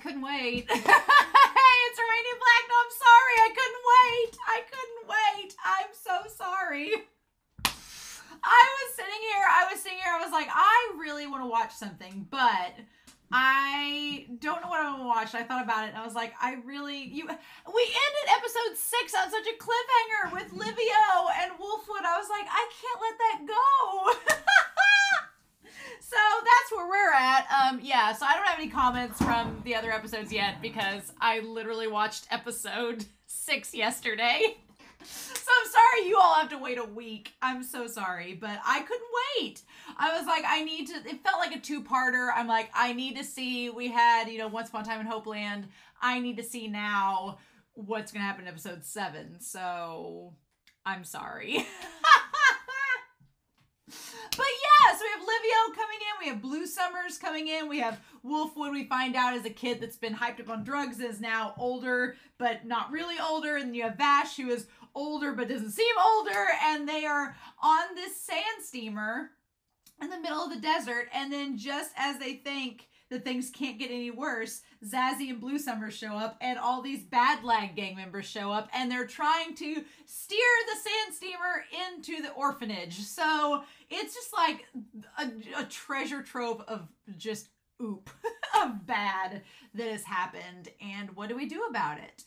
couldn't wait. Hey, it's Romania Black. No, I'm sorry. I couldn't wait. I couldn't wait. I'm so sorry. I was sitting here. I was like, I really want to watch something, but I don't know what I want to watch. I thought about it and I was like, we ended episode 6 on such a cliffhanger with Livio and Wolfwood. I was like, I can't let that go. So that's where we're at. Yeah, so I don't have any comments from the other episodes yet because I literally watched episode 6 yesterday. So I'm sorry you all have to wait a week. I'm so sorry, but I couldn't wait. I was like, it felt like a two-parter. I'm like, I need to see, we had, Once Upon a Time in Hopeland. I need to see now what's going to happen in episode 7. So I'm sorry. But yeah, so we have Livio coming in, we have Blue Summers coming in, we have Wolfwood, we find out as a kid that's been hyped up on drugs is now older, but not really older, and you have Vash, who is older but doesn't seem older, and they are on this sand steamer in the middle of the desert, and then just as they think that things can't get any worse, Zazzy and Blue Summers show up, and all these Bad Lag gang members show up, and they're trying to steer the sand steamer into the orphanage. So it's just like a treasure trove of just oop of bad that has happened. And what do we do about it?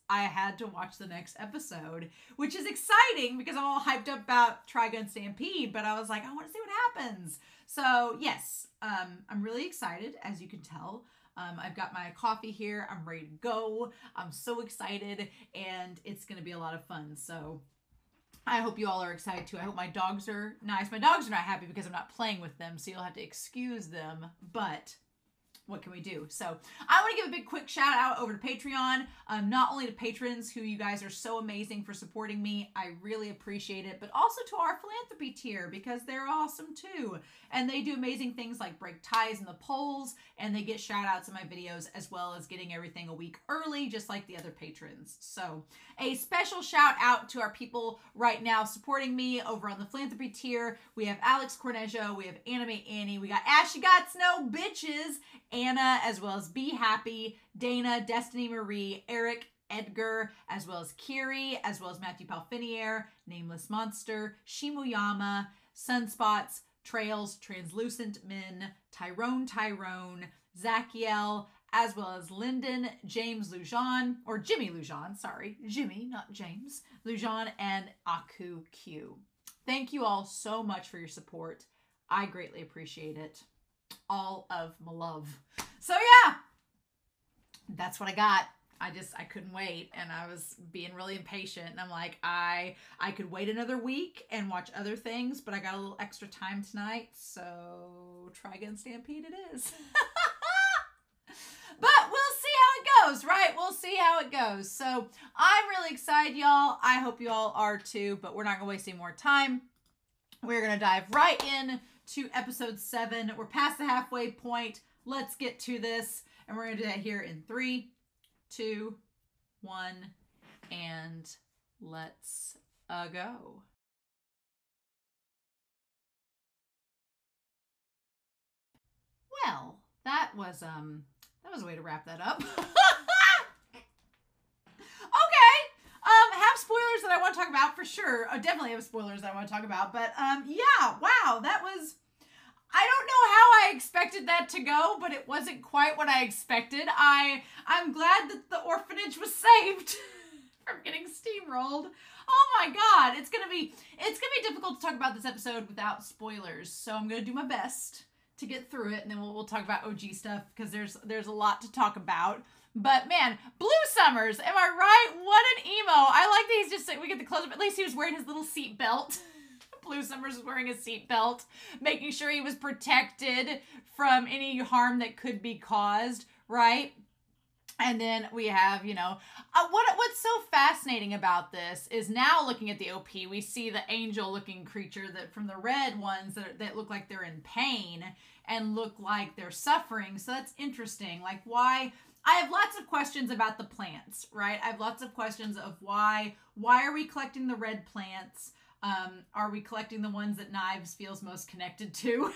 I had to watch the next episode, which is exciting because I'm all hyped up about TRIGUN Stampede, but I was like, I want to see what happens. So yes, I'm really excited, as you can tell. I've got my coffee here. I'm ready to go. I'm so excited, and it's going to be a lot of fun. So I hope you all are excited too. I hope my dogs are nice. My dogs are not happy because I'm not playing with them, so you'll have to excuse them, but what can we do? So I want to give a big quick shout out over to Patreon, not only to patrons who you guys are so amazing for supporting me. I really appreciate it, but also to our philanthropy tier because they're awesome too. And they do amazing things like break ties in the polls, and they get shout outs in my videos as well as getting everything a week early, just like the other patrons. So a special shout out to our people right now supporting me over on the philanthropy tier. We have Alex Cornejo, we have Anime Annie, we got Ashy Got Snow Bitches, Anna, as well as Be Happy, Dana, Destiny Marie, Eric, Edgar, as well as Kiri, as well as Matthew Palfinier, Nameless Monster, Shimuyama, Sunspots, Trails, Translucent Min, Tyrone, Zachiel, as well as Lyndon, James Lujan, or Jimmy Lujan, sorry, Jimmy, not James, Lujan, and Aku Q. Thank you all so much for your support. I greatly appreciate it. All of my love. So yeah, that's what I got. I couldn't wait, and I was being really impatient, and I'm like, I could wait another week and watch other things, but I got a little extra time tonight, so TRIGUN Stampede it is. But we'll see how it goes, right? We'll see how it goes. So I'm really excited, y'all. I hope you all are too, but we're not gonna waste any more time. We're gonna dive right in to episode 7. We're past the halfway point. Let's get to this. And we're going to do that here in 3, 2, 1, and let's go. Well, that was a way to wrap that up. Have spoilers that I want to talk about for sure. I definitely have spoilers that I want to talk about, but yeah, wow, that was, I don't know how I expected that to go, but it wasn't quite what I expected. I'm glad that the orphanage was saved from getting steamrolled. Oh my god, it's gonna be difficult to talk about this episode without spoilers, so I'm gonna do my best to get through it, and then we'll talk about OG stuff because there's a lot to talk about. But man, Blue Summers, am I right? What an emo. I like that he's just, we get the close up. At least he was wearing his little seat belt. Blue Summers was wearing his seat belt, making sure he was protected from any harm that could be caused, right? And then we have, what's so fascinating about this is now looking at the OP, we see the angel-looking creature that from the red ones that look like they're in pain and look like they're suffering. So that's interesting. Like, why? I have lots of questions about the plants, right? I have lots of questions of why are we collecting the red plants? Are we collecting the ones that Knives feels most connected to?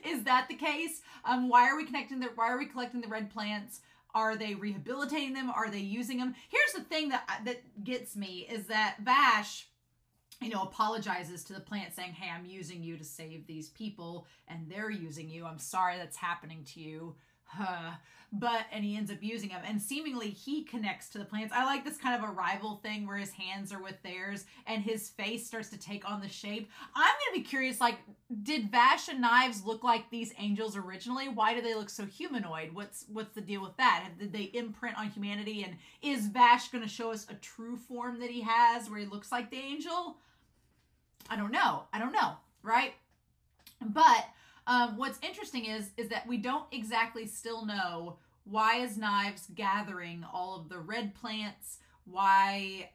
Is that the case? Why are we collecting the red plants? Are they rehabilitating them? Are they using them? Here's the thing that gets me is that Vash, apologizes to the plant saying, hey, I'm using you to save these people and they're using you. I'm sorry that's happening to you. And he ends up using them, and seemingly he connects to the plants. I like this kind of a rival thing where his hands are with theirs and his face starts to take on the shape. I'm going to be curious, like, did Vash and Knives look like these angels originally? Why do they look so humanoid? What's the deal with that? Did they imprint on humanity? And is Vash going to show us a true form that he has where he looks like the angel? I don't know, right? But what's interesting is that we don't exactly still know why is Knives gathering all of the red plants. What's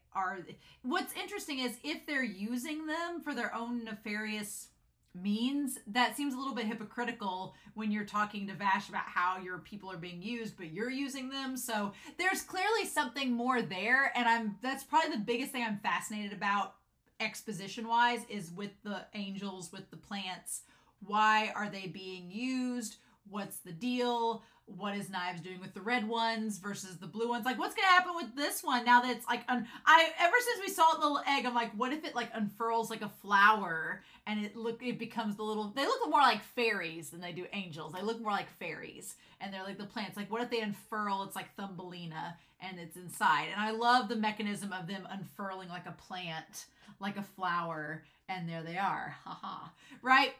interesting is if they're using them for their own nefarious means, that seems a little bit hypocritical when you're talking to Vash about how your people are being used, but you're using them. So there's clearly something more there, and that's probably the biggest thing I'm fascinated about exposition wise is with the angels, with the plants. Why are they being used? What's the deal? What is Knives doing with the red ones versus the blue ones? Like, what's gonna happen with this one now that it's like ever since we saw the little egg, I'm like, what if it like unfurls like a flower and it becomes they look more like fairies than they do angels. They look more like fairies, and they're like the plants. Like, what if they unfurl? It's like Thumbelina and it's inside. And I love the mechanism of them unfurling like a plant, like a flower, and there they are. Haha. Right?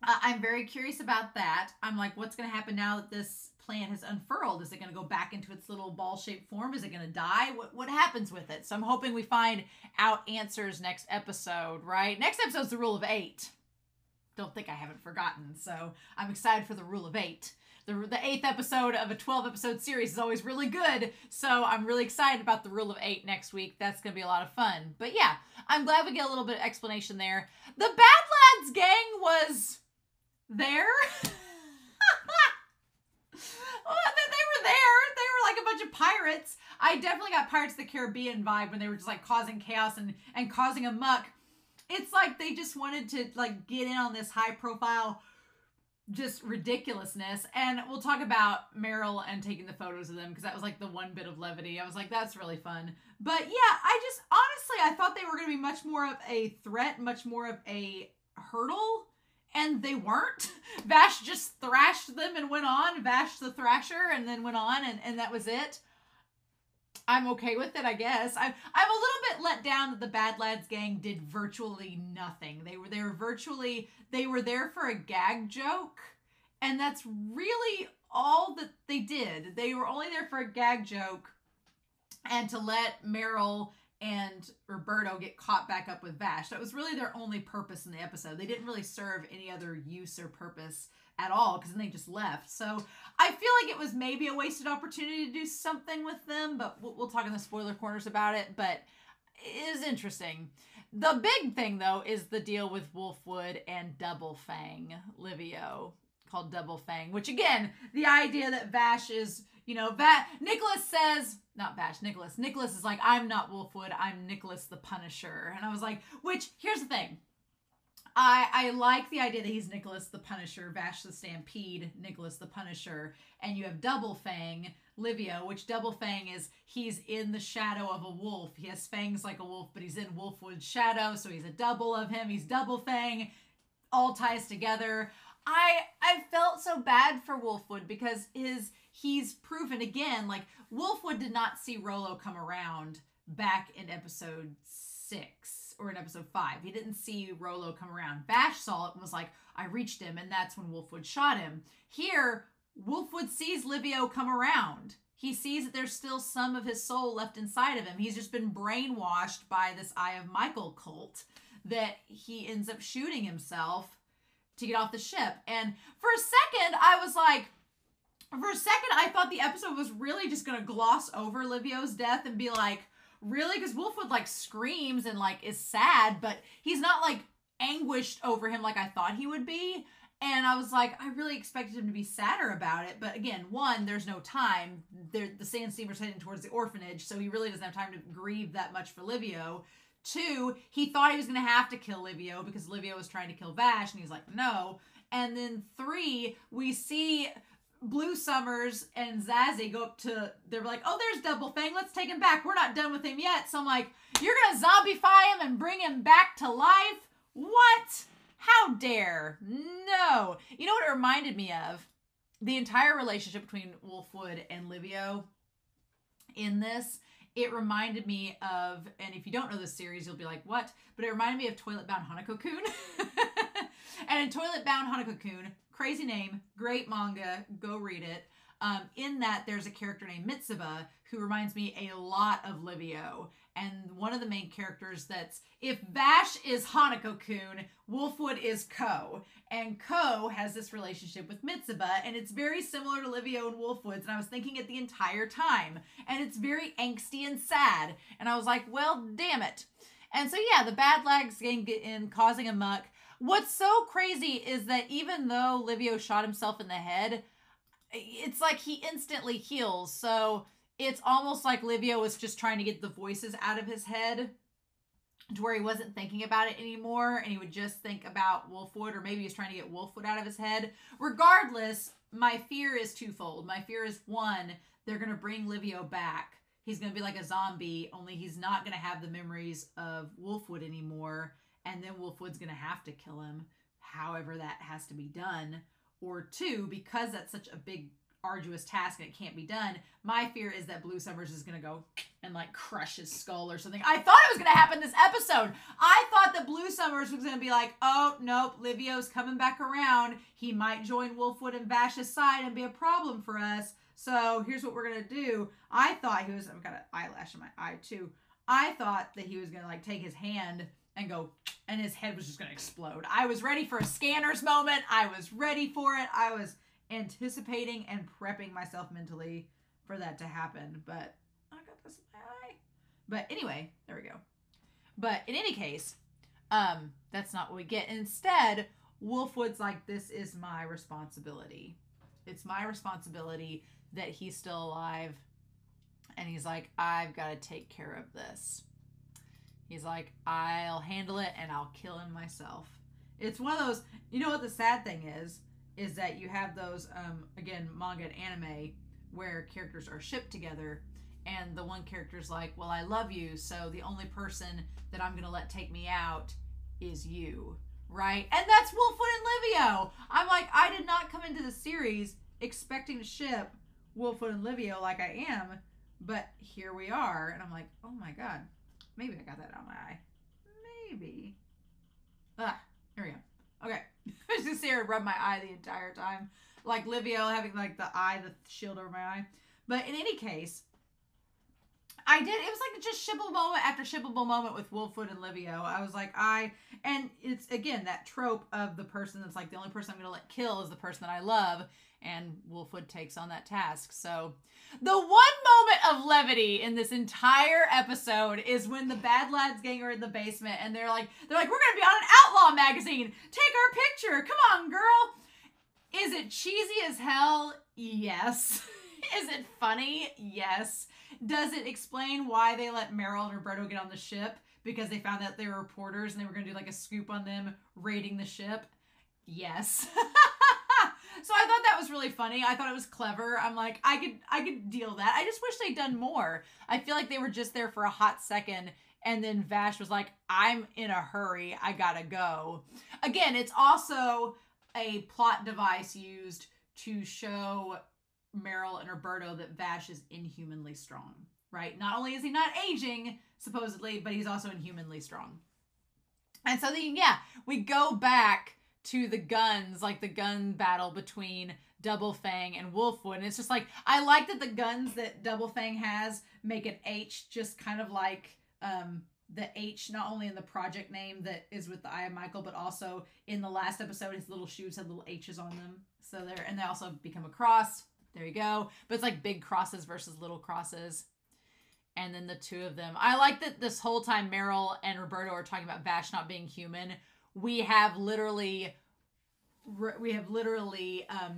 I'm very curious about that. I'm like, what's going to happen now that this plant has unfurled? Is it going to go back into its little ball-shaped form? Is it going to die? What happens with it? So I'm hoping we find out answers next episode, right? Next episode's the Rule of 8. Don't think I haven't forgotten. So I'm excited for the Rule of 8. The 8th episode of a 12-episode series is always really good. So I'm really excited about the Rule of 8 next week. That's going to be a lot of fun. But yeah, I'm glad we get a little bit of explanation there. The Bad Lads gang was there. Well, they were there. They were like a bunch of pirates. I definitely got Pirates of the Caribbean vibe when they were just like causing chaos and causing a muck. It's like they just wanted to like get in on this high profile just ridiculousness. And we'll talk about Meryl and taking the photos of them because that was like the one bit of levity. I was like, that's really fun. But yeah, honestly, I thought they were going to be much more of a threat, much more of a hurdle. And they weren't. Vash just thrashed them and went on. Vash the Thrasher and then went on and that was it. I'm okay with it, I guess. I'm a little bit let down that the Bad Lads gang did virtually nothing. They were there for a gag joke. And that's really all that they did. They were only there for a gag joke and to let Meryl and Roberto get caught back up with Vash. That was really their only purpose in the episode. They didn't really serve any other use or purpose at all because then they just left. So I feel like it was maybe a wasted opportunity to do something with them, but we'll talk in the spoiler corners about it. But it is interesting. The big thing, though, is the deal with Wolfwood and Double Fang Livio, called Double Fang, which again, the idea that Vash is, Nicholas says, not Vash, Nicholas. Nicholas is like, I'm not Wolfwood, I'm Nicholas the Punisher. And I was like, which, here's the thing. I like the idea that he's Nicholas the Punisher, Vash the Stampede, Nicholas the Punisher. And you have Double Fang, Livio, which Double Fang is, he's in the shadow of a wolf. He has fangs like a wolf, but he's in Wolfwood's shadow, so he's a double of him. He's Double Fang, all ties together. I felt so bad for Wolfwood because he's proven again, like, Wolfwood did not see Rollo come around back in episode 6 or in episode 5. He didn't see Rollo come around. Vash saw it and was like, I reached him, and that's when Wolfwood shot him. Here, Wolfwood sees Livio come around. He sees that there's still some of his soul left inside of him. He's just been brainwashed by this Eye of Michael cult that he ends up shooting himself to get off the ship. And for a second, I thought the episode was really just going to gloss over Livio's death and be like, really? Because Wolfwood like screams and like is sad, but he's not like anguished over him like I thought he would be. And I was like, I really expected him to be sadder about it. But again, one, there's no time. The sand steamer's heading towards the orphanage, so he really doesn't have time to grieve that much for Livio. 2, he thought he was going to have to kill Livio because Livio was trying to kill Vash, and he's like, no. And then 3, we see Blue Summers and Zazie go up to, they're like, oh, there's Double Fang. Let's take him back. We're not done with him yet. So I'm like, you're going to zombify him and bring him back to life? What? How dare? No. You know what it reminded me of? The entire relationship between Wolfwood and Livio in this, it reminded me of, and if you don't know this series, you'll be like, what? But it reminded me of Toilet Bound Hanako-kun. And in Toilet Bound Hanako-kun, crazy name, great manga, go read it. In that, there's a character named Mitsuba who reminds me a lot of Livio. And one of the main characters if Vash is Hanako-kun, Wolfwood is Ko. And Ko has this relationship with Mitsuba, and it's very similar to Livio and Wolfwood's, and I was thinking it the entire time. And it's very angsty and sad. And I was like, well, damn it. And so, yeah, the bad lads get in, causing a muck. What's so crazy is that even though Livio shot himself in the head, it's like he instantly heals. So it's almost like Livio was just trying to get the voices out of his head to where he wasn't thinking about it anymore, and he would just think about Wolfwood, or maybe he was trying to get Wolfwood out of his head. Regardless, my fear is twofold. My fear is, 1, they're going to bring Livio back. He's going to be like a zombie, only he's not going to have the memories of Wolfwood anymore, and then Wolfwood's going to have to kill him, however that has to be done. Or 2, because that's such a big, arduous task and it can't be done, my fear is that Blue Summers is going to go and like crush his skull or something. I thought it was going to happen this episode. I thought that Blue Summers was going to be like, oh, nope, Livio's coming back around. He might join Wolfwood and Vash's side and be a problem for us. So here's what we're going to do. I thought he was, I've got an eyelash in my eye too. I thought that he was going to like take his hand and go, and his head was just going to explode. I was ready for a Scanners moment. I was ready for it. I was anticipating and prepping myself mentally for that to happen, but I got this in my eye. But anyway, there we go. But in any case, that's not what we get. Instead, Wolfwood's like, this is my responsibility. It's my responsibility that he's still alive. And he's like, I've got to take care of this. He's like, I'll handle it and I'll kill him myself. It's one of those, you know what the sad thing is that you have those, again, manga and anime where characters are shipped together and the one character's like, well, I love you, so the only person that I'm going to let take me out is you, right? And that's Wolfwood and Livio. I'm like, I did not come into the series expecting to ship Wolfwood and Livio like I am, but here we are. And I'm like, oh my God, maybe I got that on my eye. Maybe. Here we go. Okay. I was just here and rub my eye the entire time. Like Livio having like the shield over my eye. But in any case, it was like just shippable moment after shippable moment with Wolfwood and Livio. I was like, and it's again, that trope of the person that's like, the only person I'm going to let kill is the person that I love. And Wolfwood takes on that task. So the one moment of levity in this entire episode is when the bad lads gang are in the basement and they're like, we're going to be on an outlaw magazine. Take our picture. Come on, girl. Is it cheesy as hell? Yes. Is it funny? Yes. Does it explain why they let Meryl and Roberto get on the ship? Because they found out they were reporters and they were going to do like a scoop on them raiding the ship? Yes. So I thought that was really funny. I thought it was clever. I'm like, I could deal with that. I just wish they'd done more. I feel like they were just there for a hot second. And then Vash was like, I'm in a hurry. I gotta go. Again, it's also a plot device used to show Meryl and Roberto that Vash is inhumanly strong, right? Not only is he not aging, supposedly, but he's also inhumanly strong. And so then, yeah, we go back to the guns, like the gun battle between Double Fang and Wolfwood. And it's just like, I like that the guns that Double Fang has make an H just kind of like the H, not only in the project name that is with the Eye of Michael, but also in the last episode, his little shoes had little H's on them. So there, and they also become a cross. There you go. But it's like big crosses versus little crosses. And then the two of them. I like that this whole time Meryl and Roberto are talking about Vash not being human. We have literally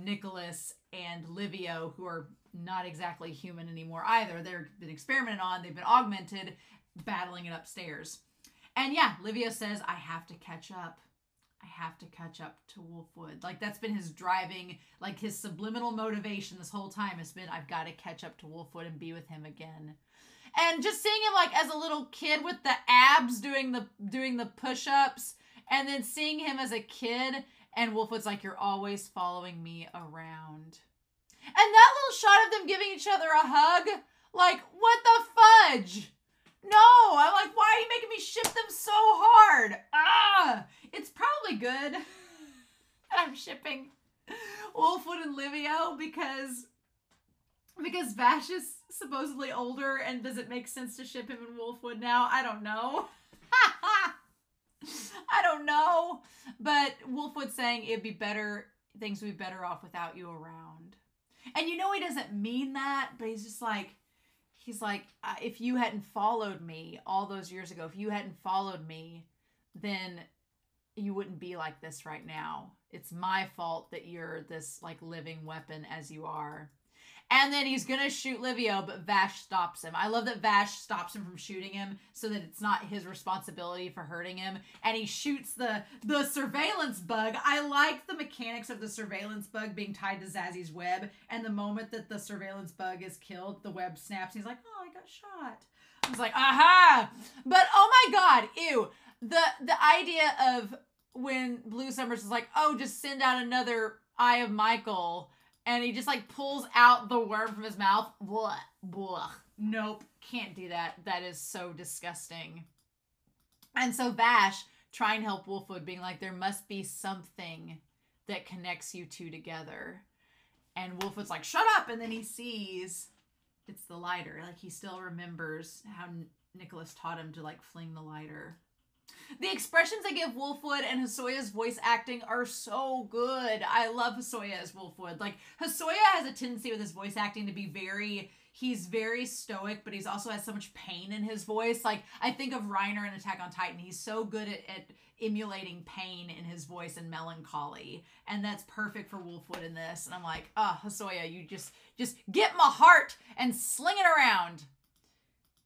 Nicholas and Livio, who are not exactly human anymore either. They've been experimented on. They've been augmented, battling it upstairs. And yeah, Livio says, I have to catch up. I have to catch up to Wolfwood. Like, that's been his driving, like, his subliminal motivation this whole time has been, I've got to catch up to Wolfwood and be with him again. And just seeing him, like, as a little kid with the abs doing the push-ups, and then seeing him as a kid, and Wolfwood's like, you're always following me around. And that little shot of them giving each other a hug, like, what the fudge? No, I'm like, why are you making me ship them so hard? Ah, it's probably good that I'm shipping Wolfwood and Livio because Vash is supposedly older, and does it make sense to ship him and Wolfwood now? I don't know. I don't know. But Wolfwood's saying it'd be better, things would be better off without you around. And you know he doesn't mean that, but he's just like, if you hadn't followed me all those years ago, if you hadn't followed me, then you wouldn't be like this right now. It's my fault that you're this like living weapon as you are. And then he's going to shoot Livio, but Vash stops him. I love that Vash stops him from shooting him so that it's not his responsibility for hurting him. And he shoots the surveillance bug. I like the mechanics of the surveillance bug being tied to Zazzy's web. And the moment that the surveillance bug is killed, the web snaps. And he's like, oh, I got shot. I was like, aha! But oh my God, ew. The idea of when Blue Summers is like, oh, just send out another Eye of Michael, and he just like pulls out the worm from his mouth. Blah, blah. Nope, can't do that. That is so disgusting. And so Vash, trying to help Wolfwood, being like, there must be something that connects you two together. And Wolfwood's like, shut up! And then he sees it's the lighter. Like, he still remembers how Nicholas taught him to like fling the lighter. The expressions they give Wolfwood and Hosoya's voice acting are so good. I love Hosoya as Wolfwood. Like, Hosoya has a tendency with his voice acting to be he's very stoic, but he's also has so much pain in his voice. Like, I think of Reiner in Attack on Titan. He's so good at emulating pain in his voice and melancholy. And that's perfect for Wolfwood in this. And I'm like, oh, Hosoya, you just get my heart and sling it around.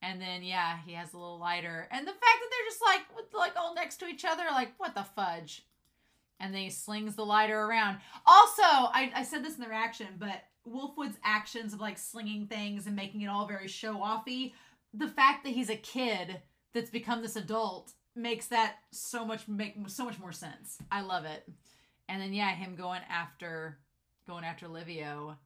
And then, yeah, he has a little lighter. And the fact that they're just like all next to each other, like, what the fudge? And then he slings the lighter around. Also, I said this in the reaction, but Wolfwood's actions of like slinging things and making it all very show-offy, the fact that he's a kid that's become this adult makes that make so much more sense. I love it. And then, yeah, him going after Livio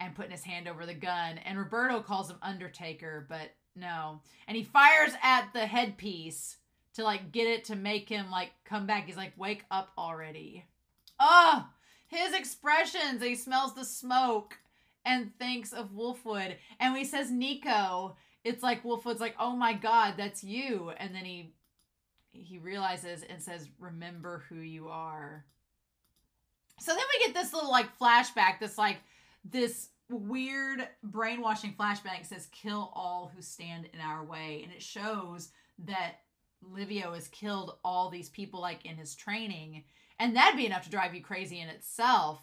and putting his hand over the gun. And Roberto calls him Undertaker, but no. And he fires at the headpiece to like get it to make him like come back. He's like, wake up already. Oh, his expressions. He smells the smoke and thinks of Wolfwood. And when he says Nico, it's like Wolfwood's like, oh my God, that's you. And then he realizes and says, remember who you are. So then we get this little like flashback, this weird brainwashing flashback. Says, kill all who stand in our way. And it shows that Livio has killed all these people like in his training. And that'd be enough to drive you crazy in itself.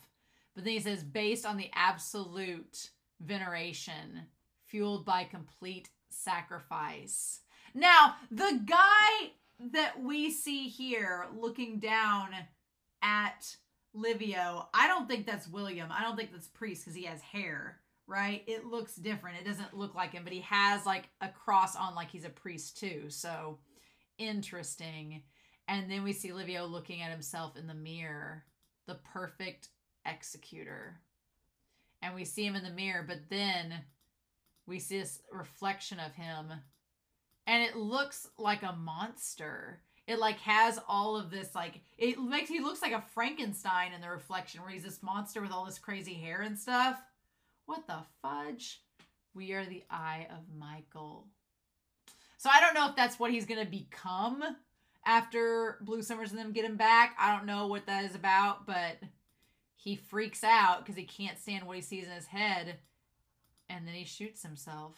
But then he says, based on the absolute veneration, fueled by complete sacrifice. Now, the guy that we see here looking down at Livio, I don't think that's William. I don't think that's Priest because he has hair, right? It looks different. It doesn't look like him, but he has like a cross on like he's a priest too. So interesting. And then we see Livio looking at himself in the mirror, the perfect executor. And we see him in the mirror, but then we see this reflection of him and it looks like a monster. It like has all of this, like, he looks like a Frankenstein in the reflection where he's this monster with all this crazy hair and stuff. What the fudge? We are the Eye of Michael. So I don't know if that's what he's going to become after Blue Summers and them get him back. I don't know what that is about, but he freaks out because he can't stand what he sees in his head. And then he shoots himself.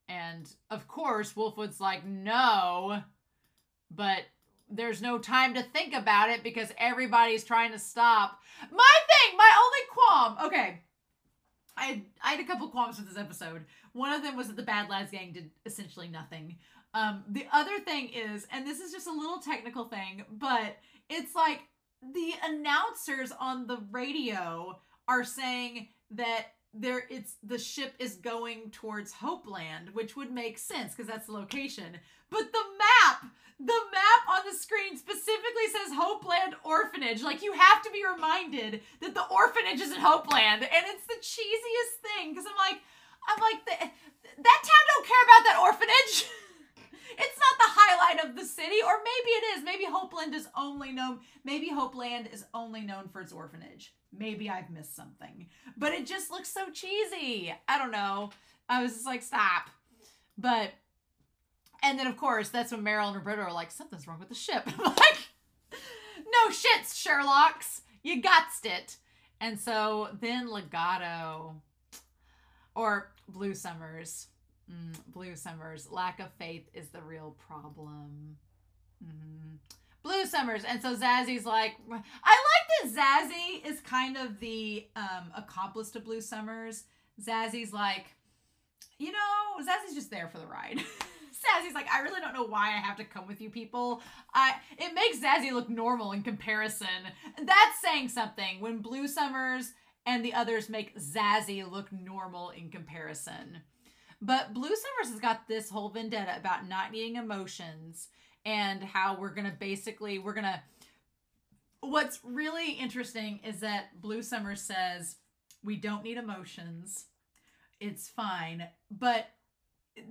And of course, Wolfwood's like, no. But there's no time to think about it because everybody's trying to stop. My only qualm. Okay. I had a couple qualms with this episode. One of them was that the Bad Lads gang did essentially nothing. The other thing is, and this is just a little technical thing, but it's like the announcers on the radio are saying that the ship is going towards Hopeland, which would make sense because that's the location. But the map on the screen specifically says Hopeland Orphanage. Like, you have to be reminded that the orphanage is in Hopeland, and it's the cheesiest thing because I'm like that town don't care about that orphanage. It's not the highlight of the city, or maybe it is. Maybe Hopeland is only known for its orphanage. Maybe I've missed something. But it just looks so cheesy. I don't know. I was just like, stop. And then of course, that's when Meryl and Roberta are like, something's wrong with the ship. I'm like, no shits, Sherlocks. You gotst it. And so then Legato, or Blue Summers. Blue Summers. Lack of faith is the real problem. Blue Summers. And so Zazzy's like, I like that Zazzy is kind of the accomplice to Blue Summers. Zazzy's like, Zazzy's just there for the ride. Zazzy's like, I really don't know why I have to come with you people. It makes Zazzy look normal in comparison. That's saying something when Blue Summers and the others make Zazzy look normal in comparison. But Blue Summers has got this whole vendetta about not needing emotions and how what's really interesting is that Blue Summers says, we don't need emotions. It's fine. But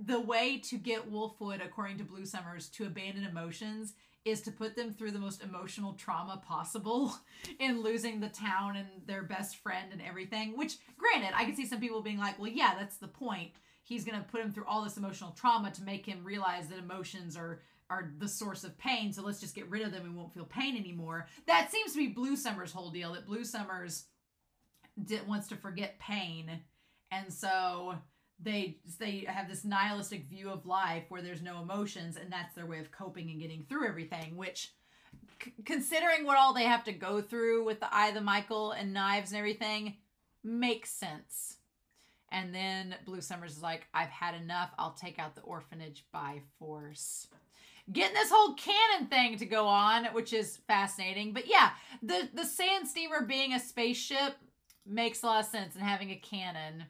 the way to get Wolfwood, according to Blue Summers, to abandon emotions is to put them through the most emotional trauma possible in losing the town and their best friend and everything. Which, granted, I can see some people being like, well, yeah, that's the point. He's going to put him through all this emotional trauma to make him realize that emotions are the source of pain. So let's just get rid of them and won't feel pain anymore. That seems to be Blue Summers' whole deal, that Blue Summers wants to forget pain. And so they have this nihilistic view of life where there's no emotions, and that's their way of coping and getting through everything, which, considering what all they have to go through with the Eye of the Michael and knives and everything, makes sense. And then Blue Summers is like, I've had enough. I'll take out the orphanage by force. Getting this whole cannon thing to go on, which is fascinating. But yeah, the sand steamer being a spaceship makes a lot of sense, and having a cannon.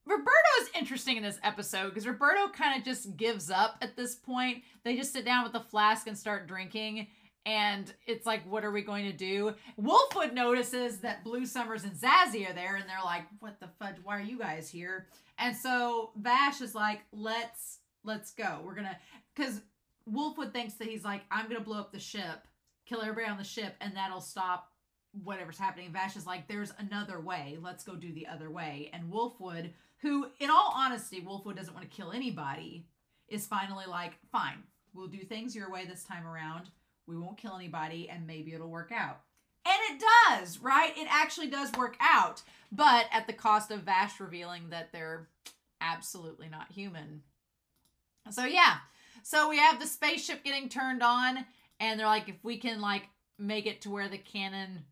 Roberto's interesting in this episode because Roberto kind of just gives up at this point. They just sit down with the flask and start drinking. And it's like, what are we going to do? Wolfwood notices that Blue Summers and Zazzy are there, and they're like, what the fudge? Why are you guys here? And so Vash is like, let's go. We're going to, because Wolfwood thinks that he's like, I'm going to blow up the ship, kill everybody on the ship, and that'll stop whatever's happening. And Vash is like, there's another way. Let's go do the other way. And Wolfwood, who, in all honesty, Wolfwood doesn't want to kill anybody, is finally like, fine, we'll do things your way this time around. We won't kill anybody, and maybe it'll work out. And it does, right? It actually does work out, but at the cost of Vash revealing that they're absolutely not human. So yeah, so we have the spaceship getting turned on, and they're like, if we can like make it to where the cannon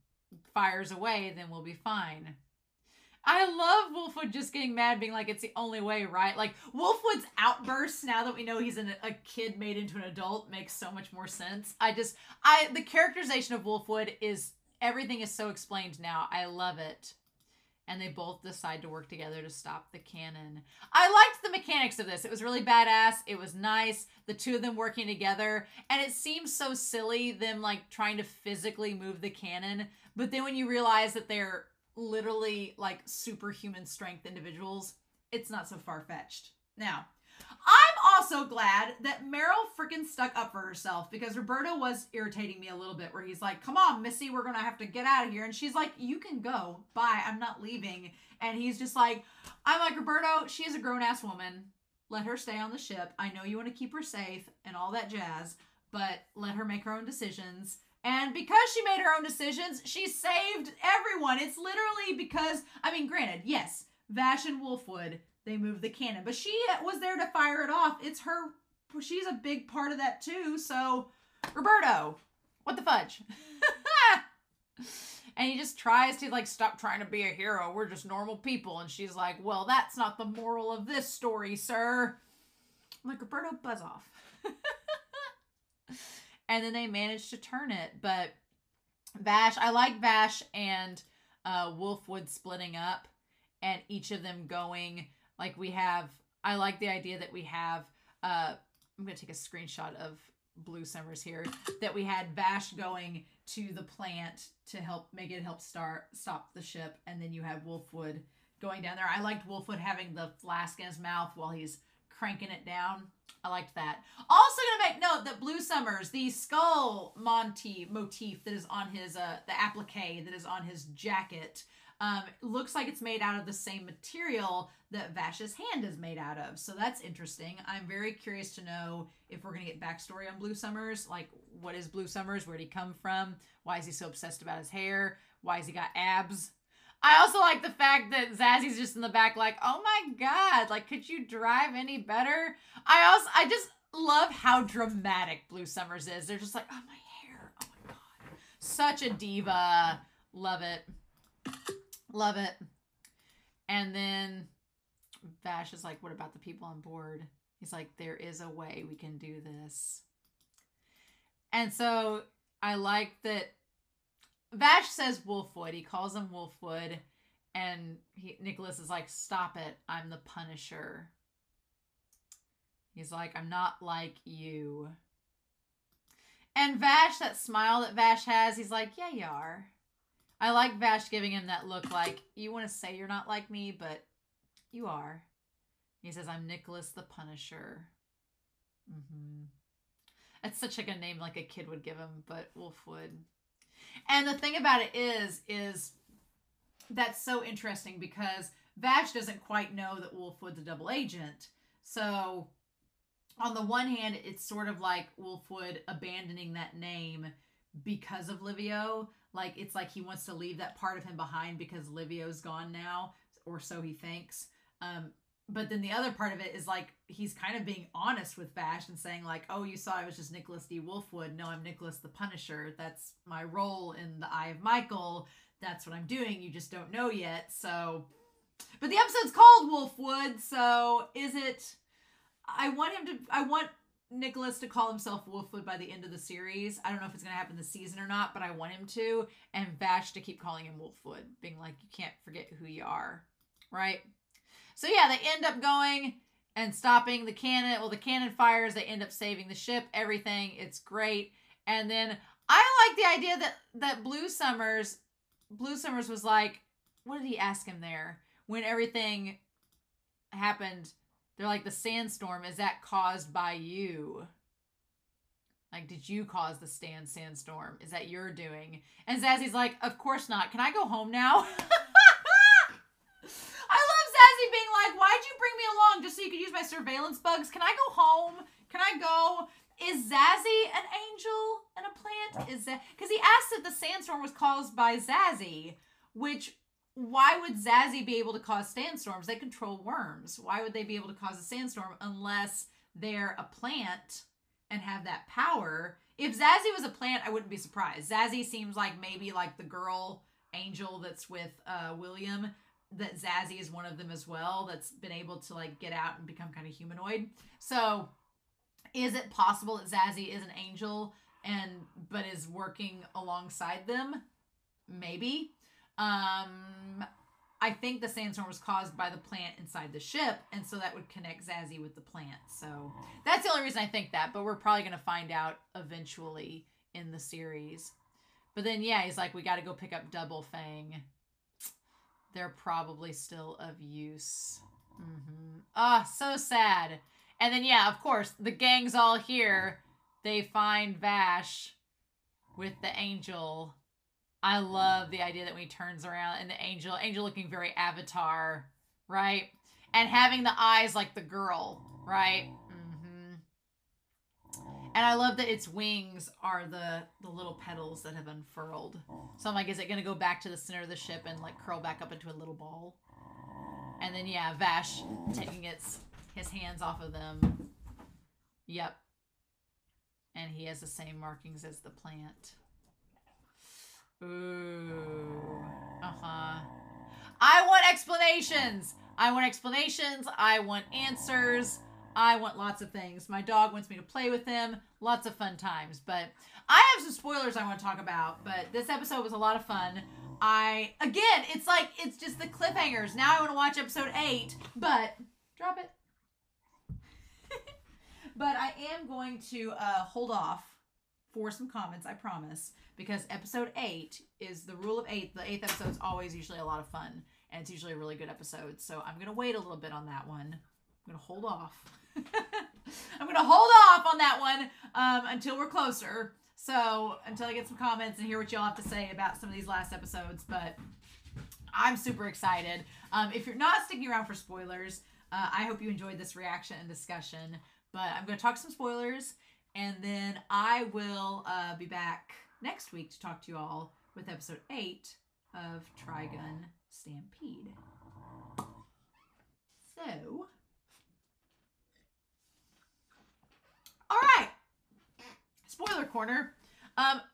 fires away, then we'll be fine. I love Wolfwood just getting mad, being like, it's the only way, right? Like, Wolfwood's outbursts, now that we know he's a kid made into an adult, makes so much more sense. The characterization of Wolfwood is, everything is so explained now. I love it. And they both decide to work together to stop the cannon. I liked the mechanics of this. It was really badass. It was nice. The two of them working together. And it seems so silly, them like trying to physically move the cannon. But then when you realize that they're literally like superhuman strength individuals, it's not so far-fetched. Now, I'm also glad that Meryl freaking stuck up for herself, because Roberto was irritating me a little bit, where he's like, come on, Missy, we're gonna have to get out of here. And she's like, you can go. Bye. I'm not leaving. And he's just like, I'm like, Roberto, she is a grown-ass woman. Let her stay on the ship. I know you want to keep her safe and all that jazz, but let her make her own decisions. And because she made her own decisions, she saved everyone. It's literally because, I mean, granted, yes, Vash and Wolfwood, they moved the cannon, but she was there to fire it off. It's her, she's a big part of that too. So, Roberto, what the fudge? And he just tries to like, stop trying to be a hero. We're just normal people. And she's like, well, that's not the moral of this story, sir. I'm like, Roberto, buzz off. And then they managed to turn it. But Vash, I like Vash and Wolfwood splitting up and each of them going, like we have, I like the idea that we have, I'm going to take a screenshot of Blue Summers here, that we had Vash going to the plant to help stop the ship, and then you have Wolfwood going down there. I liked Wolfwood having the flask in his mouth while he's cranking it down. I liked that. Also gonna make note that Blue Summers, the skull motif that is on his the applique that is on his jacket, looks like it's made out of the same material that Vash's hand is made out of. So that's interesting. I'm very curious to know if we're going to get backstory on Blue Summers. Like, what is Blue Summers? Where did he come from? Why is he so obsessed about his hair? Why has he got abs? I also like the fact that Zazzy's just in the back like, oh my God, like, could you drive any better? I just love how dramatic Blue Summers is. They're just like, oh, my hair. Oh my God. Such a diva. Love it. Love it. And then Vash is like, what about the people on board? He's like, there is a way we can do this. And so I like that Vash says Wolfwood. He calls him Wolfwood. And Nicholas is like, stop it. I'm the Punisher. He's like, I'm not like you. And Vash, that smile that Vash has, he's like, yeah, you are. I like Vash giving him that look like, you want to say you're not like me, but you are. He says, I'm Nicholas the Punisher. It's such like a name like a kid would give him, but Wolfwood. And the thing about it is that's so interesting because Vash doesn't quite know that Wolfwood's a double agent. So on the one hand, it's sort of like Wolfwood abandoning that name because of Livio. Like, it's like he wants to leave that part of him behind because Livio's gone now, or so he thinks. But then the other part of it is like, he's kind of being honest with Vash and saying like, oh, you saw I was just Nicholas D. Wolfwood. No, I'm Nicholas the Punisher. That's my role in the Eye of Michael. That's what I'm doing. You just don't know yet. So, but the episode's called Wolfwood. So is it, I want Nicholas to call himself Wolfwood by the end of the series. I don't know if it's going to happen this season or not, but I want him to. And Vash to keep calling him Wolfwood, being like, you can't forget who you are. Right? So yeah, they end up going and stopping the cannon. Well, the cannon fires. They end up saving the ship. Everything. It's great. And then I like the idea that Blue Summers was like, what did he ask him there? When everything happened, they're like, the sandstorm, is that caused by you? Like, did you cause the sandstorm? Is that your doing? And Zazzy's like, of course not. Can I go home now? I love Zazzy being like, why'd you bring me along just so you could use my surveillance bugs? Can I go home? Can I go? Is Zazzy an angel and a plant? Is that because he asked if the sandstorm was caused by Zazzy, which why would Zazzy be able to cause sandstorms? They control worms. Why would they be able to cause a sandstorm unless they're a plant and have that power? If Zazzy was a plant, I wouldn't be surprised. Zazzy seems like maybe like the girl angel that's with William, that Zazzy is one of them as well, that's been able to like get out and become kind of humanoid. So is it possible that Zazzy is an angel but is working alongside them? Maybe. I think the sandstorm was caused by the plant inside the ship, and so that would connect Zazzy with the plant. So that's the only reason I think that, but we're probably going to find out eventually in the series. But then, yeah, he's like, we got to go pick up Double Fang. They're probably still of use. So sad. And then, yeah, of course, the gang's all here. They find Vash with the angel. I love the idea that when he turns around and the angel looking very Avatar, right? And having the eyes like the girl, right? And I love that its wings are the little petals that have unfurled. So I'm like, is it going to go back to the center of the ship and like curl back up into a little ball? And then, yeah, Vash taking his hands off of them. Yep. And he has the same markings as the plant. Ooh. Uh-huh. I want explanations. I want explanations. I want answers. I want lots of things. My dog wants me to play with him. Lots of fun times. But I have some spoilers I want to talk about. But this episode was a lot of fun. It's just the cliffhangers. Now I want to watch episode 8. But, drop it. But I am going to hold off for some comments, I promise. Because episode 8 is the rule of 8. The 8th episode is always usually a lot of fun. And it's usually a really good episode. So I'm going to wait a little bit on that one. I'm going to hold off. I'm going to hold off on that one until we're closer. So until I get some comments and hear what y'all have to say about some of these last episodes. But I'm super excited. If you're not sticking around for spoilers, I hope you enjoyed this reaction and discussion. But I'm going to talk some spoilers. And then I will be back next week to talk to you all with episode 8 of Trigun Stampede. So, all right, spoiler corner.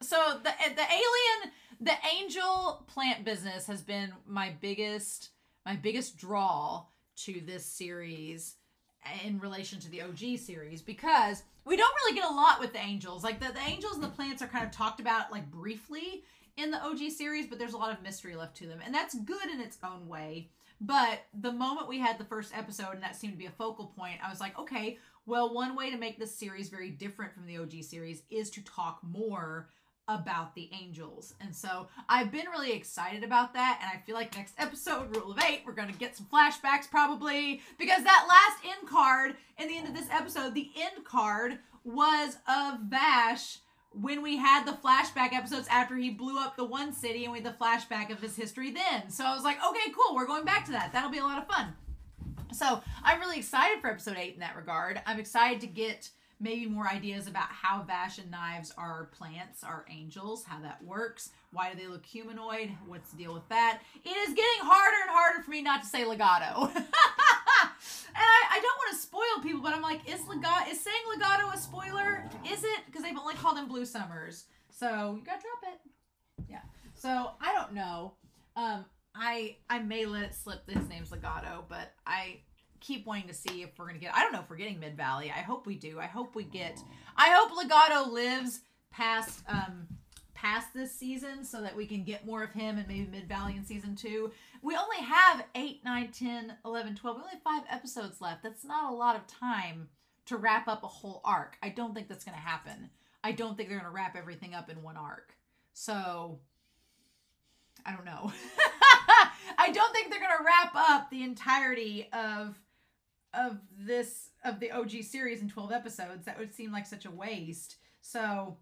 So the angel plant business has been my biggest draw to this series in relation to the OG series, because we don't really get a lot with the angels. Like the angels and the plants are kind of talked about like briefly in the OG series, but there's a lot of mystery left to them, and that's good in its own way. But the moment we had the first episode and that seemed to be a focal point, I was like, okay, well, one way to make this series very different from the OG series is to talk more about the angels. And so I've been really excited about that, and I feel like next episode, Rule of 8, we're going to get some flashbacks probably, because that last end card in the end of this episode, the end card was of Vash when we had the flashback episodes after he blew up the one city, and we had the flashback of his history then. So I was like, okay, cool, we're going back to that. That'll be a lot of fun. So I'm really excited for episode 8 in that regard. I'm excited to get maybe more ideas about how Vash and Knives are plants, are angels, how that works. Why do they look humanoid? What's the deal with that? It is getting harder and harder for me not to say legato. And I don't want to spoil people, but I'm like, is saying legato a spoiler? Is it? Because they've only called him Blue Summers. So you gotta drop it. Yeah. So I don't know. I may let it slip that his name's legato, but I keep wanting to see if we're going to get, I don't know if we're getting Mid-Valley. I hope we do. I hope legato lives past this season so that we can get more of him and maybe Mid-Valley in season 2. We only have 8, 9, 10, 11, 12. We only have 5 episodes left. That's not a lot of time to wrap up a whole arc. I don't think that's going to happen. I don't think they're going to wrap everything up in one arc. So, I don't know. I don't think they're going to wrap up the entirety of the OG series in 12 episodes. That would seem like such a waste. So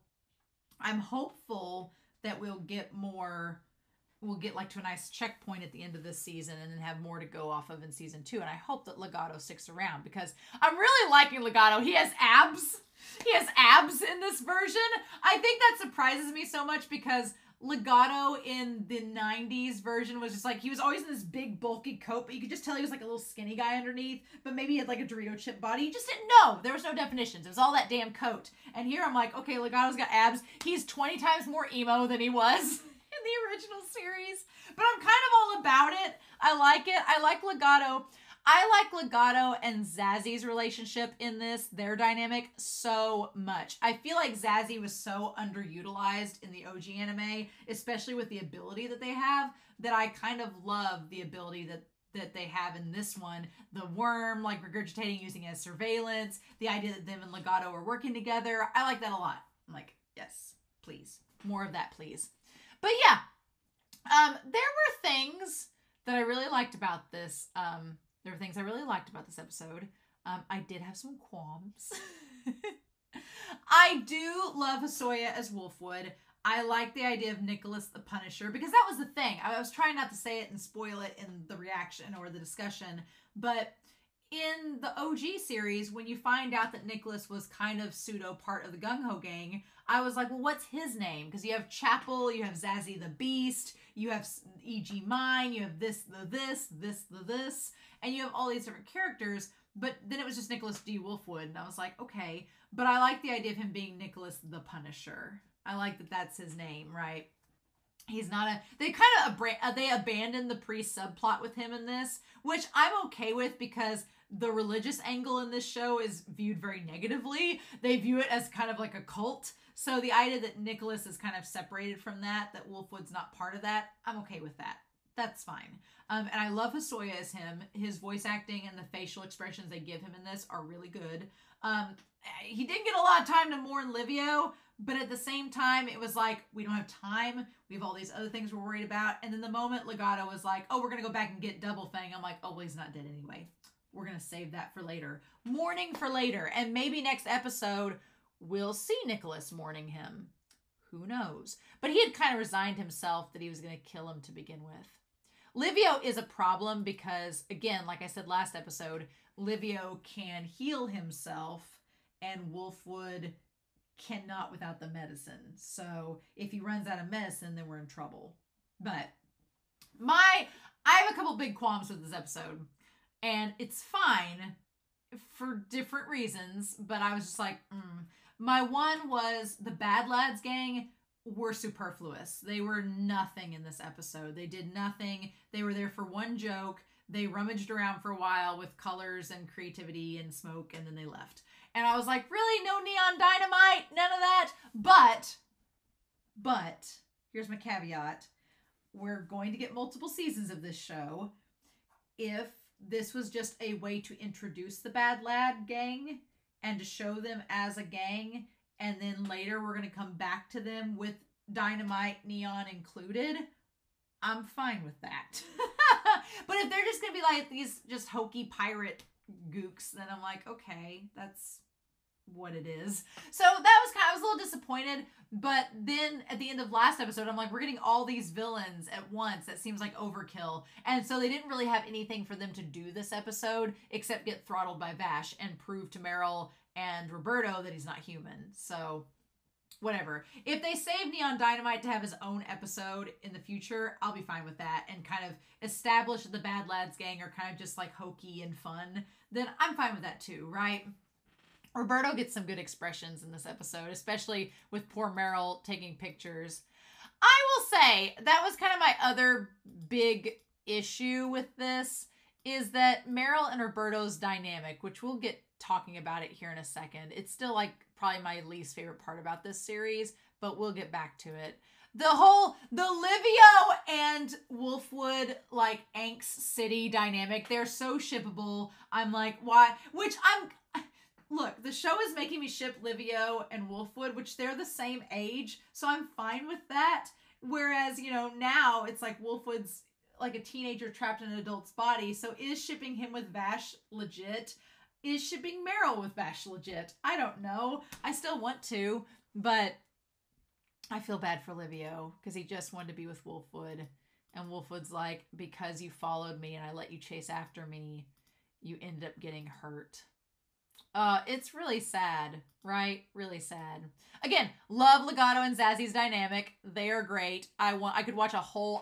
I'm hopeful that we'll get like to a nice checkpoint at the end of this season and then have more to go off of in season 2. And I hope that legato sticks around because I'm really liking legato. He has abs. He has abs in this version. I think that surprises me so much because legato in the 90s version was just like, he was always in this big bulky coat, but you could just tell he was like a little skinny guy underneath, but maybe he had like a Dorito chip body. You just didn't know. There was no definitions. It was all that damn coat. And here I'm like, okay, legato's got abs. He's 20 times more emo than he was in the original series, but I'm kind of all about it. I like it. I like legato. I like legato and Zazzy's relationship in this, their dynamic, so much. I feel like Zazzy was so underutilized in the OG anime, especially with the ability that they have, that I kind of love the ability that they have in this one. The worm, like, regurgitating, using it as surveillance, the idea that them and legato are working together. I like that a lot. I'm like, yes, please. More of that, please. But yeah, there were things that I really liked about this, There were things I really liked about this episode. I did have some qualms. I do love Hisoya as Wolfwood. I like the idea of Nicholas the Punisher because that was the thing. I was trying not to say it and spoil it in the reaction or the discussion, but in the OG series, when you find out that Nicholas was kind of pseudo part of the Gung Ho gang, I was like, well, what's his name? Because you have Chapel, you have Zazzy the Beast, you have E.G. Mine, you have this, and you have all these different characters, but then it was just Nicholas D. Wolfwood, and I was like, okay, but I like the idea of him being Nicholas the Punisher. I like that that's his name, right? He's not a, they kind of, they abandoned the priest subplot with him in this, which I'm okay with because the religious angle in this show is viewed very negatively. They view it as kind of like a cult. So the idea that Nicholas is kind of separated from that Wolfwood's not part of that, I'm okay with that. That's fine. And I love Hosoya as him. His voice acting and the facial expressions they give him in this are really good. He didn't get a lot of time to mourn Livio, but at the same time, it was like, we don't have time. We have all these other things we're worried about. And then the moment Legato was like, oh, we're going to go back and get Double Fang, I'm like, oh, well, he's not dead anyway. We're going to save that for later. Mourning for later. And maybe next episode, we'll see Nicholas mourning him. Who knows? But he had kind of resigned himself that he was going to kill him to begin with. Livio is a problem because, again, like I said last episode, Livio can heal himself and Wolfwood cannot without the medicine. So if he runs out of medicine, then we're in trouble. But I have a couple big qualms with this episode. And it's fine for different reasons, but I was just like, My one was the Bad Lads gang were superfluous. They were nothing in this episode. They did nothing. They were there for one joke. They rummaged around for a while with colors and creativity and smoke, and then they left. And I was like, really? No neon dynamite? None of that? But, here's my caveat. We're going to get multiple seasons of this show. If this was just a way to introduce the Bad Lad gang and to show them as a gang, and then later we're going to come back to them with dynamite neon included, I'm fine with that. But if they're just going to be like these just hokey pirate gooks, then I'm like, okay, that's what it is. So that was I was a little disappointed, but then at the end of last episode, I'm like, we're getting all these villains at once. That seems like overkill. And so they didn't really have anything for them to do this episode except get throttled by Vash and prove to Meryl and Roberto that he's not human. So whatever. If they save Neon Dynamite to have his own episode in the future, I'll be fine with that, and kind of establish the Bad Lads gang are kind of just like hokey and fun, then I'm fine with that too, right? Roberto gets some good expressions in this episode, especially with poor Meryl taking pictures. I will say that was kind of my other big issue with this, is that Meryl and Roberto's dynamic, which we'll get talking about it here in a second. It's still like probably my least favorite part about this series, but we'll get back to it. The Livio and Wolfwood, like, Angst City dynamic, they're so shippable. I'm like, why? Look, the show is making me ship Livio and Wolfwood, which they're the same age, so I'm fine with that. Whereas, now it's like Wolfwood's like a teenager trapped in an adult's body, so is shipping him with Vash legit? Is shipping Meryl with Vash legit? I don't know. I still want to, but I feel bad for Livio because he just wanted to be with Wolfwood. And Wolfwood's like, because you followed me and I let you chase after me, you end up getting hurt. It's really sad, right? Really sad. Again, love Legato and Zazzy's dynamic. They are great. I could watch a whole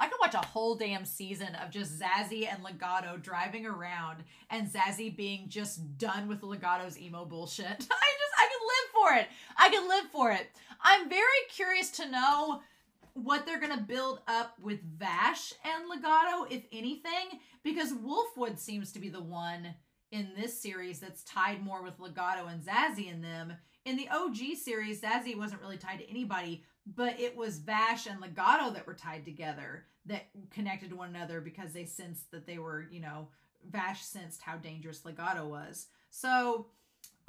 damn season of just Zazzy and Legato driving around and Zazzy being just done with Legato's emo bullshit. I could live for it. I could live for it. I'm very curious to know what they're going to build up with Vash and Legato, if anything, because Wolfwood seems to be the one in this series that's tied more with Legato and Zazzy in them. In the OG series, Zazzy wasn't really tied to anybody, but it was Vash and Legato that were tied together, that connected to one another because they sensed that they were, Vash sensed how dangerous Legato was. So,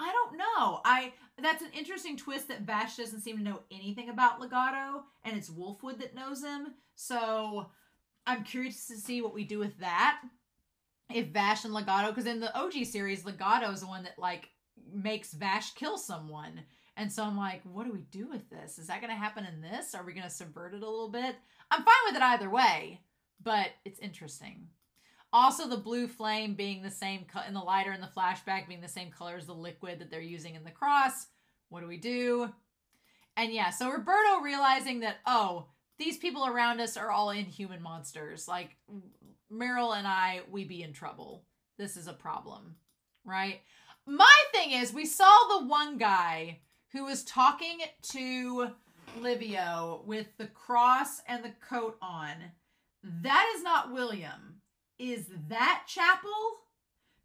I don't know. That's an interesting twist that Vash doesn't seem to know anything about Legato, and it's Wolfwood that knows him. So, I'm curious to see what we do with that. If Vash and Legato, because in the OG series, Legato is the one that, like, makes Vash kill someone. And so I'm like, what do we do with this? Is that going to happen in this? Are we going to subvert it a little bit? I'm fine with it either way, but it's interesting. Also, the blue flame being the same in the lighter in the flashback being the same color as the liquid that they're using in the cross. What do we do? And yeah, so Roberto realizing that, oh, these people around us are all inhuman monsters. Like, Meryl and I, we be in trouble. This is a problem, right? My thing is, we saw the one guy who was talking to Livio with the cross and the coat on. That is not William. Is that Chapel?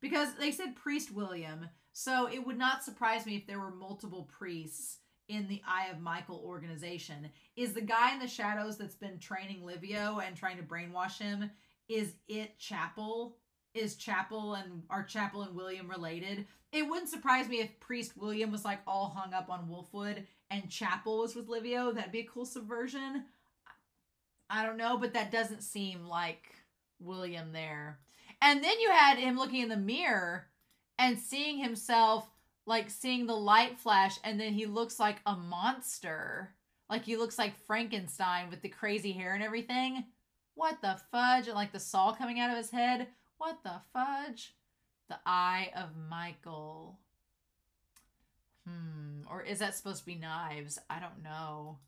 Because they said Priest William, so it would not surprise me if there were multiple priests in the Eye of Michael organization. Is the guy in the shadows that's been training Livio and trying to brainwash him, is it Chapel? Is Chapel and William related? It wouldn't surprise me if Priest William was like all hung up on Wolfwood and Chapel was with Livio. That'd be a cool subversion. I don't know, but that doesn't seem like William there. And then you had him looking in the mirror and seeing himself, like seeing the light flash, and then he looks like a monster. Like he looks like Frankenstein with the crazy hair and everything. What the fudge? And like the saw coming out of his head. What the fudge? The Eye of Michael. Or is that supposed to be knives? I don't know.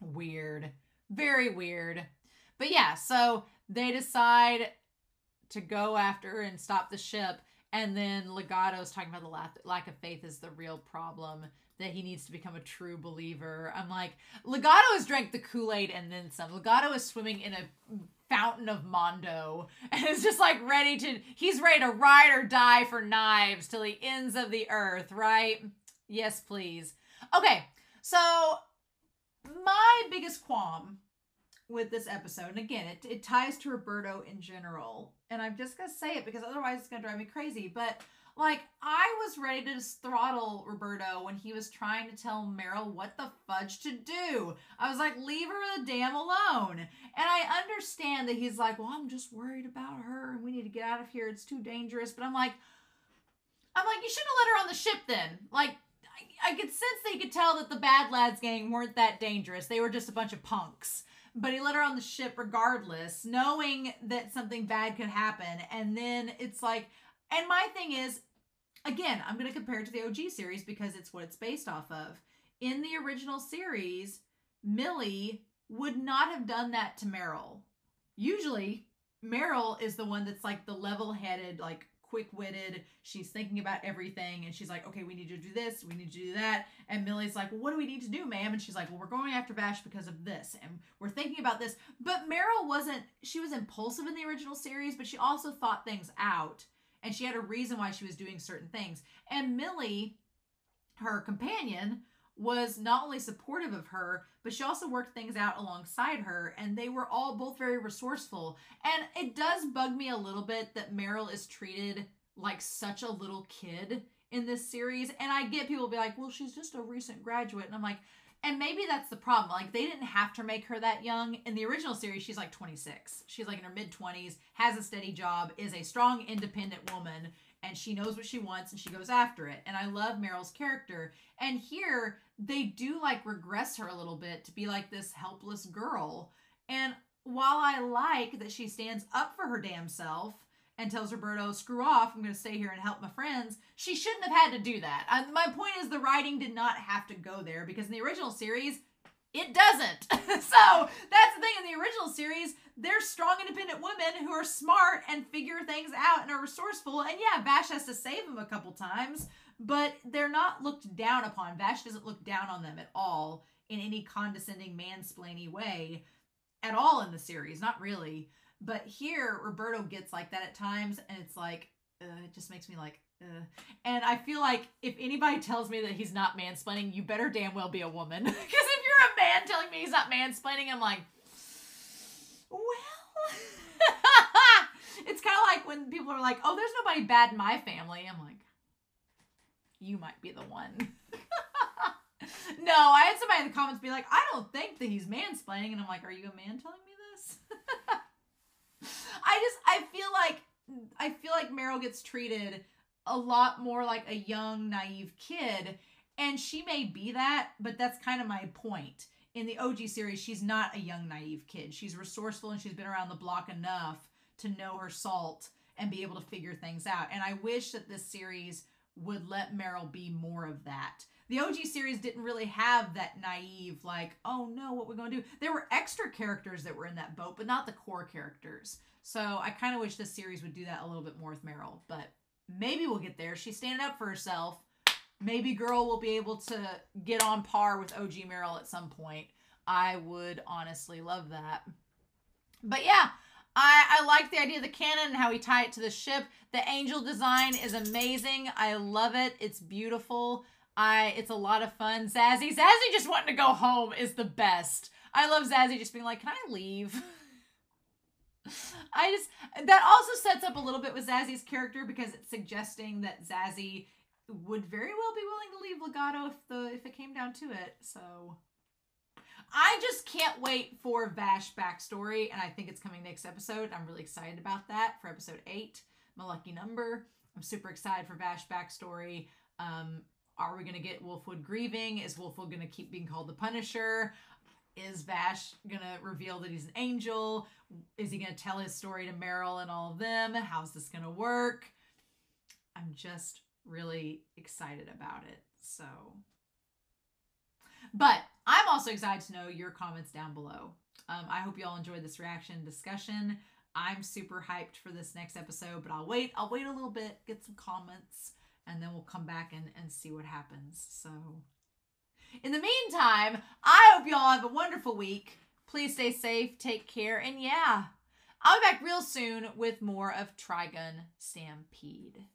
Weird. Very weird. But yeah, so they decide to go after and stop the ship. And then Legato's talking about the lack of faith is the real problem, that he needs to become a true believer. I'm like, Legato has drank the Kool-Aid and then some. Legato is swimming in a fountain of Mondo and is just like he's ready to ride or die for knives till the ends of the earth, right? Yes, please. Okay, so my biggest qualm with this episode, and again, it ties to Roberto in general, and I'm just gonna say it because otherwise it's gonna drive me crazy, but like, I was ready to just throttle Roberto when he was trying to tell Meryl what the fudge to do. I was like, leave her the damn alone. And I understand that he's like, well, I'm just worried about her and we need to get out of here. It's too dangerous. But I'm like, you shouldn't have let her on the ship then. Like, I could sense that he could tell that the Bad Lads gang weren't that dangerous. They were just a bunch of punks. But he let her on the ship regardless, knowing that something bad could happen. And then it's like, and my thing is, again, I'm going to compare it to the OG series because it's what it's based off of. In the original series, Millie would not have done that to Meryl. Usually, Meryl is the one that's like the level-headed, like quick-witted. She's thinking about everything and she's like, okay, we need to do this, we need to do that. And Millie's like, well, what do we need to do, ma'am? And she's like, well, we're going after Vash because of this and we're thinking about this. But Meryl she was impulsive in the original series, but she also thought things out. And she had a reason why she was doing certain things. And Millie, her companion, was not only supportive of her, but she also worked things out alongside her. And they were all both very resourceful. And it does bug me a little bit that Meryl is treated like such a little kid in this series. And I get people be like, well, she's just a recent graduate. And I'm like, and maybe that's the problem. Like, they didn't have to make her that young. In the original series, she's like 26. She's like in her mid-20s, has a steady job, is a strong, independent woman, and she knows what she wants, and she goes after it. And I love Meryl's character. And here, they do, like, regress her a little bit to be like this helpless girl. And while I like that she stands up for her damn self and tells Roberto, screw off, I'm going to stay here and help my friends, she shouldn't have had to do that. My point is the writing did not have to go there because in the original series, it doesn't. So that's the thing. In the original series, they're strong, independent women who are smart and figure things out and are resourceful. And yeah, Vash has to save them a couple times, but they're not looked down upon. Vash doesn't look down on them at all in any condescending, mansplaining way at all in the series. Not really. But here, Roberto gets like that at times, and it's like, it just makes me like, And I feel like if anybody tells me that he's not mansplaining, you better damn well be a woman. Because if you're a man telling me he's not mansplaining, I'm like, well. It's kind of like when people are like, oh, there's nobody bad in my family. I'm like, you might be the one. No, I had somebody in the comments be like, I don't think that he's mansplaining. And I'm like, are you a man telling me this? I feel like Meryl gets treated a lot more like a young, naive kid, and she may be that, but that's kind of my point. In the OG series, she's not a young, naive kid. She's resourceful and she's been around the block enough to know her salt and be able to figure things out. And I wish that this series would let Meryl be more of that. The OG series didn't really have that naive, like, oh no, what we're going to do. There were extra characters that were in that boat, but not the core characters. So I kind of wish this series would do that a little bit more with Meryl, but maybe we'll get there. She's standing up for herself. maybe girl will be able to get on par with OG Meryl at some point. I would honestly love that. But yeah, I like the idea of the cannon and how we tie it to the ship. The angel design is amazing. I love it. It's beautiful. It's a lot of fun. Zazie just wanting to go home is the best. I love Zazie just being like, can I leave? That also sets up a little bit with Zazzy's character because it's suggesting that Zazie would very well be willing to leave Legato if it came down to it. So I just can't wait for Vash backstory, and I think it's coming next episode. I'm really excited about that for episode 8, my lucky number. I'm super excited for Vash backstory. Are we going to get Wolfwood grieving? Is Wolfwood going to keep being called the Punisher? Is Vash going to reveal that he's an angel? Is he going to tell his story to Meryl and all of them? How's this going to work? I'm just really excited about it. So, but I'm also excited to know your comments down below. I hope you all enjoyed this reaction discussion. I'm super hyped for this next episode, but I'll wait a little bit, get some comments, and then we'll come back and see what happens. So in the meantime, I hope you all have a wonderful week. Please stay safe, take care, and yeah, I'll be back real soon with more of Trigun Stampede.